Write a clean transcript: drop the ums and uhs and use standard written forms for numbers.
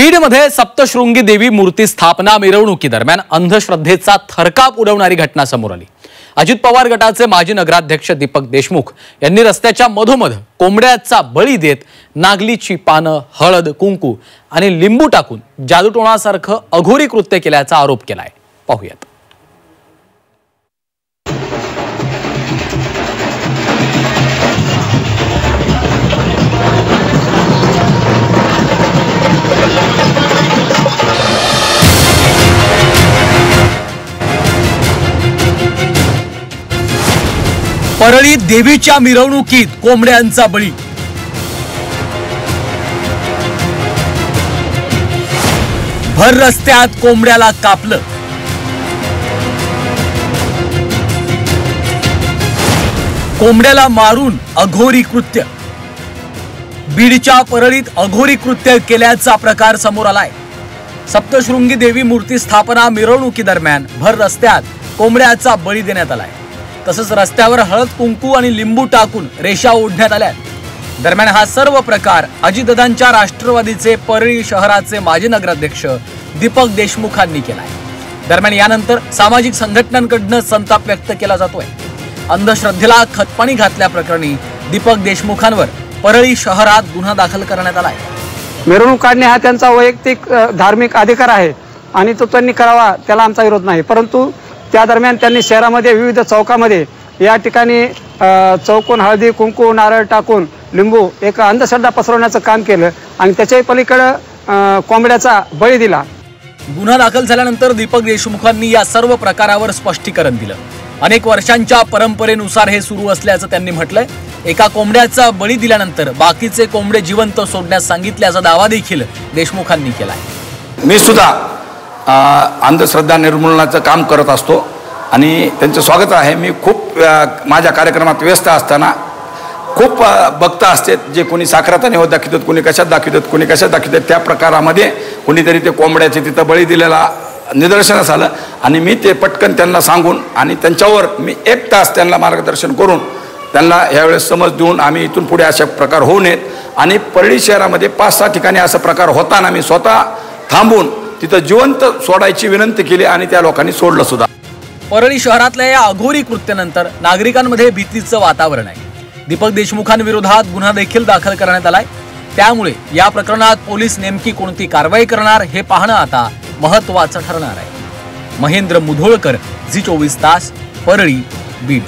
बीडमध्ये सप्तशृंगी देवी मूर्ती स्थापना मिरवणुकीदरम्यान अंधश्रद्धेचा थरकाप उडवणारी घटना समोर आली। अजित पवार गटाचे माजी नगराध्यक्ष दीपक देशमुख यांनी रस्त्याच्या मधोमध कोंबड्याचा बळी देत नागलीची पानं, हळद, कुंकू आणि लिंबू टाकून जादूटोणासारखं अघोरी कृत्य केल्याचा आरोप केलाय। पाहूयात। परळी देवीच्या मिरवणुकीत कोंबड्यांचा बळी। भर रस्त्यात कोंबड्याला कापलं। कोंबड्याला मारून अघोरी कृत्य। बीडच्या परळीत अघोरी कृत्य केल्याचा प्रकार समोर आलाय। सप्तशृंगी देवी मूर्ती स्थापना मिरवणुकीदरम्यान भर रस्त्यात कोंबड्याचा बळी देण्यात आलाय। तसंच रस्त्यावर हळद, कुंकू आणि लिंबू टाकून रेषा ओढण्यात आल्या। दरम्यान हा सर्व प्रकार अजितदादांच्या राष्ट्रवादीचे परळी शहराचे माजी नगराध्यक्ष दीपक देशमुखांनी केलाय। दरम्यान यानंतर सामाजिक संघटनांकडून संताप व्यक्त केला जातोय। अंधश्रद्धेला खतपाणी घातल्याप्रकरणी दीपक देशमुखांवर परळी शहरात गुन्हा दाखल करण्यात आलाय। मिरवणूक काढणे हा त्यांचा वैयक्तिक धार्मिक अधिकार आहे आणि तो त्यांनी करावा, त्याला आमचा विरोध नाही। परंतु त्या दरम्यान त्यांनी शहरामध्ये विविध चौकामध्ये या ठिकाणी चौकोन हळदी, कुंकू, नारळ टाकून लिंबू एक अंधश्रद्धा पसरवण्याचं काम केलं आणि त्याच्याही पलीकडे कोंबड्याचा बळी दिला। गुन्हा दाखल झाल्यानंतर दीपक देशमुखांनी या सर्व प्रकारावर स्पष्टीकरण दिलं। अनेक वर्षांच्या परंपरेनुसार हे सुरू असल्याचं त्यांनी म्हटलंय। एका कोंबड्याचा बळी दिल्यानंतर बाकीचे कोंबडे जिवंत सोडण्यास सांगितल्याचा दावा देखील देशमुखांनी केलाय। मी सुद्धा अंधश्रद्धा निर्मूलनाचं काम करत असतो आणि त्यांचं स्वागत आहे। मी खूप माझ्या कार्यक्रमात व्यस्त असताना खूप भक्त असतात, जे कोणी साखराचा नैवेद्य दाखवतात, कोणी कशात दाखवतात, कोणी कशात दाखवतात। त्या प्रकारामध्ये कोणीतरी ते कोंबड्याचे तिथं बळी दिलेला निदर्शनास आलं आणि मी ते पटकन त्यांना सांगून आणि त्यांच्यावर मी 1 तास त्यांना मार्गदर्शन करून त्यांना यावेळेस समज देऊन आम्ही इथून पुढे अशा प्रकार होऊ नयेत आणि परळी शहरामध्ये 5-6 ठिकाणी असा प्रकार होताना मी स्वतः थांबून तिथं जिवंत सोडायची विनंती केली आणि त्या लोकांनी सोडलं सुद्धा। परळी शहरातल्या या अघोरी कृत्यानंतर नागरिकांमध्ये भीतीचं वातावरण आहे। दीपक देशमुखांविरोधात गुन्हा देखील दाखल करण्यात आलाय। त्यामुळे या प्रकरणात पोलीस नेमकी कोणती कारवाई करणार हे पाहणं आता महत्त्वाचं ठरणार आहे। महेंद्र मुधोळकर, झी 24 तास, परळी, बीड।